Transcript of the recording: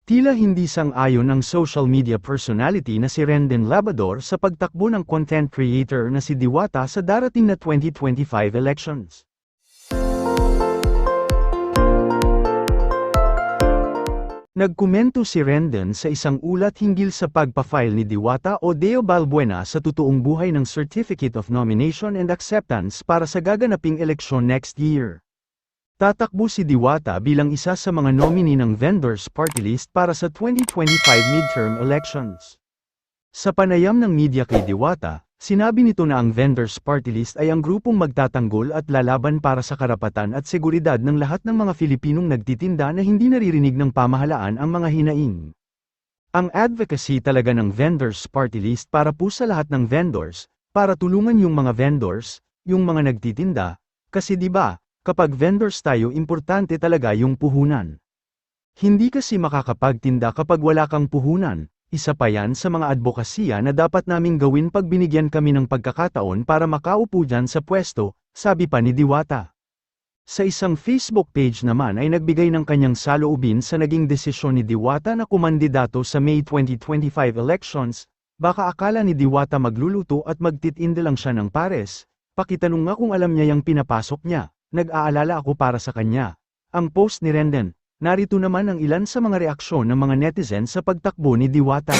Tila hindi sang-ayon ang social media personality na si Rendon Labrador sa pagtakbo ng content creator na si Diwata sa darating na 2025 elections. Nagkomento si Rendon sa isang ulat hinggil sa pagpa-file ni Diwata o Deo Balbuena sa totoong buhay ng Certificate of Nomination and Acceptance para sa gaganaping eleksyon next year. Tatakbo si Diwata bilang isa sa mga nominee ng Vendors Party List para sa 2025 midterm elections. Sa panayam ng media kay Diwata, sinabi nito na ang Vendors Party List ay ang grupong magtatanggol at lalaban para sa karapatan at seguridad ng lahat ng mga Filipinong nagtitinda na hindi naririnig ng pamahalaan ang mga hinaing. Ang advocacy talaga ng Vendors Party List para po sa lahat ng vendors, para tulungan yung mga vendors, yung mga nagtitinda, kasi 'di ba, kapag vendors tayo importante talaga yung puhunan. Hindi kasi makakapagtinda kapag wala kang puhunan. Isa pa yan sa mga advokasya na dapat naming gawin pag binigyan kami ng pagkakataon para makaupo dyan sa pwesto, sabi pa ni Diwata. Sa isang Facebook page naman ay nagbigay ng kanyang saloobin sa naging desisyon ni Diwata na kumandidato sa May 2025 elections. Baka akala ni Diwata magluluto at magtitinde lang siya ng pares, pakitanong nga kung alam niya yung pinapasok niya, nag-aalala ako para sa kanya. Ang post ni Rendon. Narito naman ang ilan sa mga reaksyon ng mga netizen sa pagtakbo ni Diwata.